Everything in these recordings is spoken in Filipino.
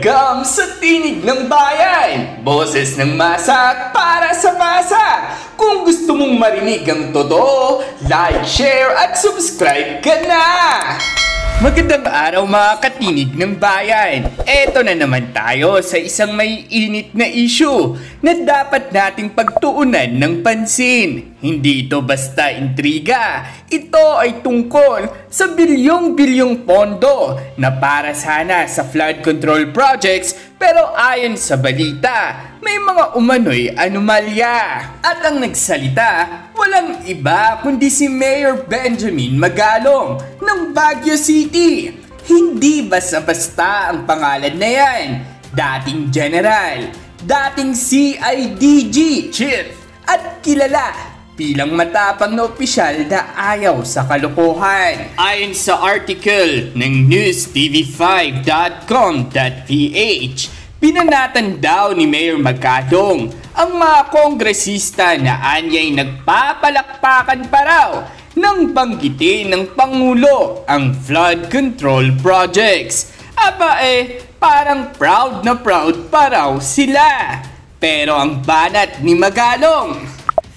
Welcome sa Tinig ng Bayan! Boses ng masa para sa masa! Kung gusto mong marinig ang totoo, like, share at subscribe ka na! Magandang araw mga katinig ng bayan! Eto na naman tayo sa isang may init na issue na dapat nating pagtuunan ng pansin. Hindi ito basta intriga, ito ay tungkol sa bilyong-bilyong pondo na para sana sa flood control projects pero ayon sa balita, may mga umano'y anomalya. At ang nagsalita, walang iba kundi si Mayor Benjamin Magalong ng Baguio City. Hindi basta-basta ang pangalan na yan. Dating general, dating CIDG chief, at kilala bilang matapang na opisyal na ayaw sa kalokohan. Ayon sa article ng newstv5.com.ph, pinanatan daw ni Mayor Magalong ang mga kongresista na anya'y nagpapalakpakan pa raw nang banggitin ng Pangulo ang flood control projects. Aba parang proud na proud pa raw sila. Pero ang banat ni Magalong,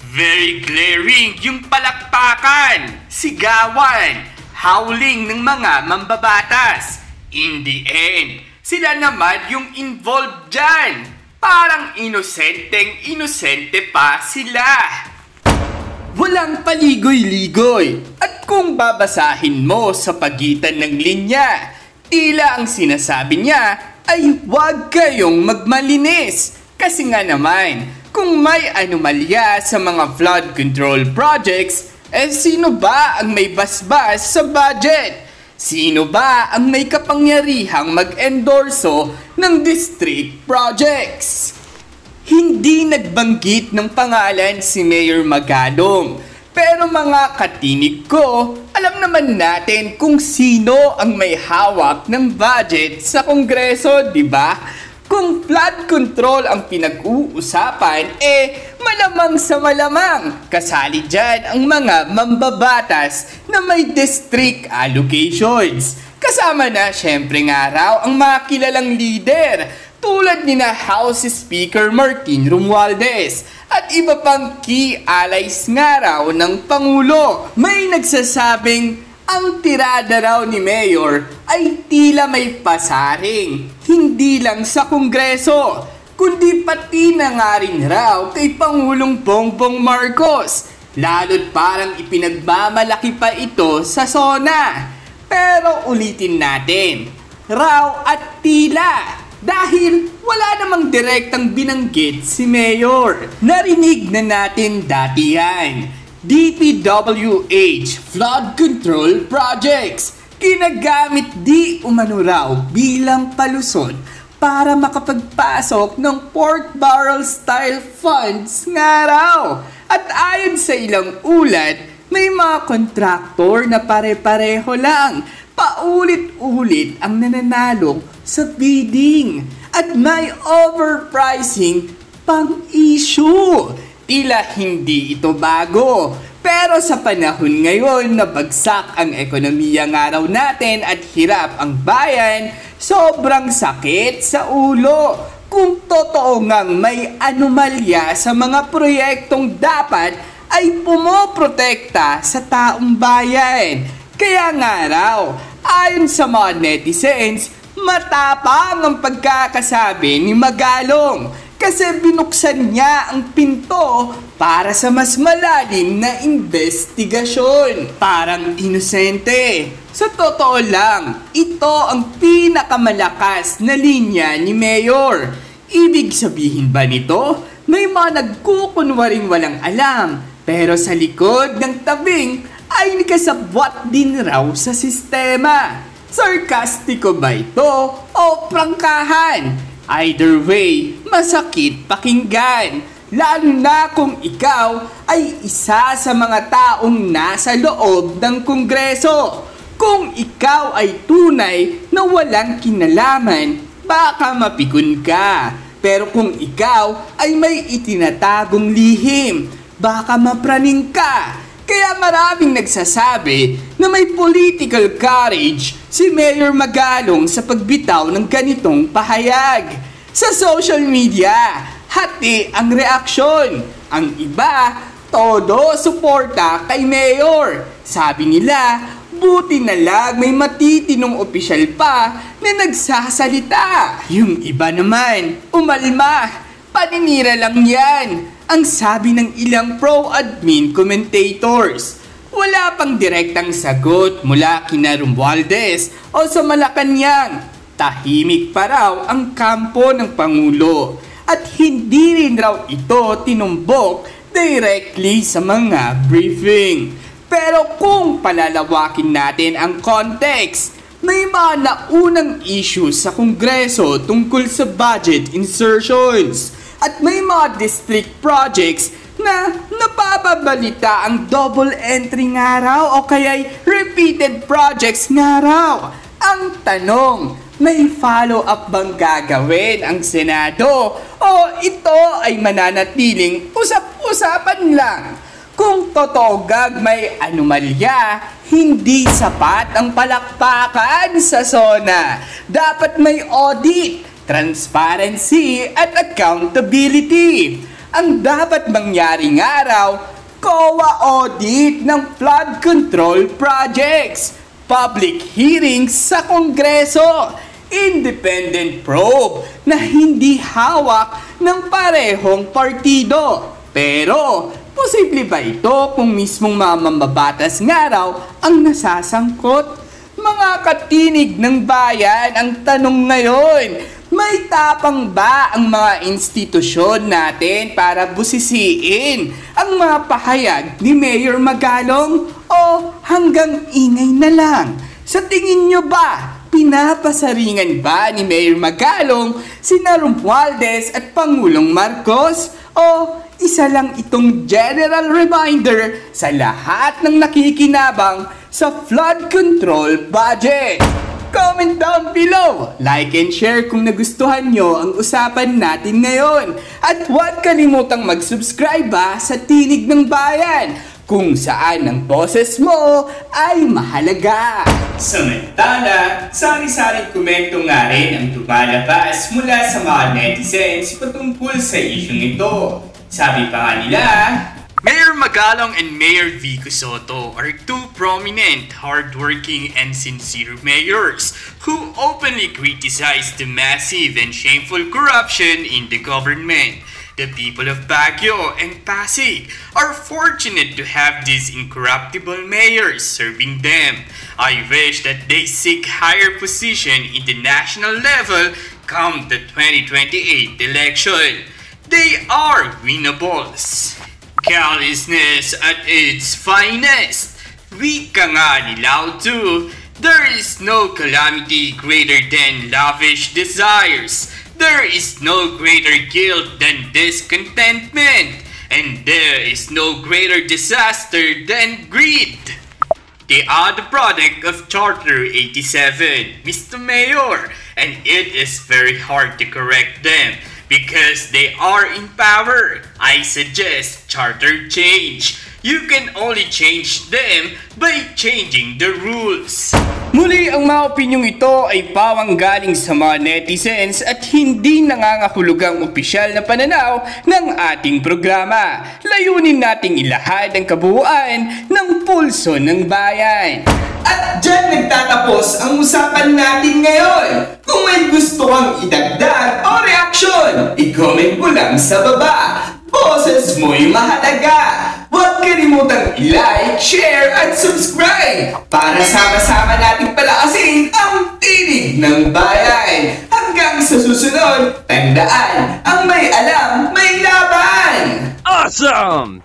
very glaring yung palakpakan, sigawan, howling ng mga mambabatas. In the end, sila naman yung involved dyan. Parang inosente pa sila. Walang paligoy-ligoy. At kung babasahin mo sa pagitan ng linya, tila ang sinasabi niya ay huwag kayong magmalinis. Kasi nga naman, kung may anomalya sa mga flood control projects, sino ba ang may basbas sa budget? Sino ba ang may kapangyarihang mag-endorso ng district projects? Hindi nagbanggit ng pangalan si Mayor Magalong. Pero mga katinig ko, alam naman natin kung sino ang may hawak ng budget sa Kongreso, di ba? Kung flood control ang pinag-uusapan, malamang sa malamang kasali dyan ang mga mambabatas na may district allocations. Kasama na syempre nga raw ang mga kilalang leader tulad ni na House Speaker Martin Romualdez at iba pang key allies nga raw ng Pangulo. May nagsasabing ang tirada raw ni Mayor ay tila may pasaring, hindi lang sa Kongreso, kundi pati na nga rin raw kay Pangulong Bongbong Marcos. Lalo't parang ipinagmamalaki pa ito sa SONA. Pero ulitin natin, raw at tila, dahil wala namang direktang binanggit si Mayor. Narinig na natin dati yan. DPWH Flood Control Projects, ginagamit di umano raw bilang palusot para makapagpasok ng pork barrel style funds nga raw. At ayon sa ilang ulat, may mga kontraktor na pare-pareho lang, paulit-ulit ang nananalo sa bidding at may overpricing pang issue. Tila hindi ito bago. Pero sa panahon ngayon na bagsak ang ekonomiya nga raw natin at hirap ang bayan, sobrang sakit sa ulo. Kung totoo ngang may anomalya sa mga proyektong dapat ay pumoprotekta sa taong bayan. Kaya nga raw, ayon sa mga netizens, matapang ang pagkakasabi ni Magalong. Kasi binuksan niya ang pinto para sa mas malalim na investigasyon. Parang inosente. Sa totoo lang, ito ang pinakamalakas na linya ni Mayor. Ibig sabihin ba nito? May mga nagkukunwaring walang alam, pero sa likod ng tabing ay nakasabwat din raw sa sistema. Sarkastiko ba ito o prangkahan? Either way, masakit pakinggan. Lalo na kung ikaw ay isa sa mga taong nasa loob ng Kongreso. Kung ikaw ay tunay na walang kinalaman, baka mapikon ka. Pero kung ikaw ay may itinatagong lihim, baka mapraning ka. Kaya maraming nagsasabi na may political courage si Mayor Magalong sa pagbitaw ng ganitong pahayag. Sa social media, hati ang reaksyon. Ang iba, todo suporta kay Mayor. Sabi nila, buti na lang may matitinong opisyal pa na nagsasalita. Yung iba naman, umalma, paninira lang yan. Ang sabi ng ilang pro-admin commentators. Wala pang direktang sagot mula kina Romualdez o sa Malacanang. Tahimik pa raw ang kampo ng Pangulo at hindi rin raw ito tinumbok directly sa mga briefing. Pero kung palalawakin natin ang context, may mga naunang issues sa Kongreso tungkol sa budget insertions. At may mga district projects na napapabalita ang double entry nga raw o kaya'y repeated projects nga raw. Ang tanong, may follow-up bang gagawin ang Senado o ito ay mananatiling usap-usapan lang? Kung totoo gag may anomalya, hindi sapat ang palakpakan sa SONA. Dapat may audit, transparency at accountability. Ang dapat mangyari nga raw, COA audit ng flood control projects, public hearings sa Kongreso, independent probe na hindi hawak ng parehong partido. Pero, posible ba ito kung mismong mga mambabatas nga raw ang nasasangkot? Mga katinig ng bayan, ang tanong ngayon, may tapang ba ang mga institusyon natin para busisiin ang mga pahayag ni Mayor Magalong o hanggang ingay na lang? Sa tingin nyo ba, pinapasaringan ba ni Mayor Magalong sina Romualdez at Pangulong Marcos o isa lang itong general reminder sa lahat ng nakikinabang sa flood control budget? Comment down below, like and share kung nagustuhan nyo ang usapan natin ngayon. At huwag kalimutang mag-subscribe sa Tinig ng Bayan, kung saan ang boses mo ay mahalaga. Samantala, sari-saring komento nga rin ang lumalabas mula sa mga netizens patungkol sa isyong ito. Sabi pa nga nila, Mayor Magalong and Mayor Vico Soto are two prominent, hardworking, and sincere mayors who openly criticize the massive and shameful corruption in the government. The people of Baguio and Pasig are fortunate to have these incorruptible mayors serving them. I wish that they seek higher position in the national level come the 2028 election. They are winnables. Carelessness at its finest. Wika nga ni Lao Tzu, there is no calamity greater than lavish desires. There is no greater guilt than discontentment. And there is no greater disaster than greed. They are the product of Charter 87, Mr. Mayor, and it is very hard to correct them. Because they are in power, I suggest charter change. You can only change them by changing the rules. Muli, ang mga opinyong ito ay pawang galing sa mga netizens at hindi nangangahulugang opisyal na pananaw ng ating programa. Layunin nating ilahad ang kabuuan ng pulso ng bayan. At dyan nagtatapos ang usapan natin ngayon. Kung may gusto kang idagdag o reaksyon, i-comment mo lang sa baba. Boses mo'y mahalaga. Huwag kalimutang i-like, share at subscribe para sama-sama nating palakasin ang tinig ng bayan. Hanggang sa susunod, tandaan, ang may alam, may laban! Awesome!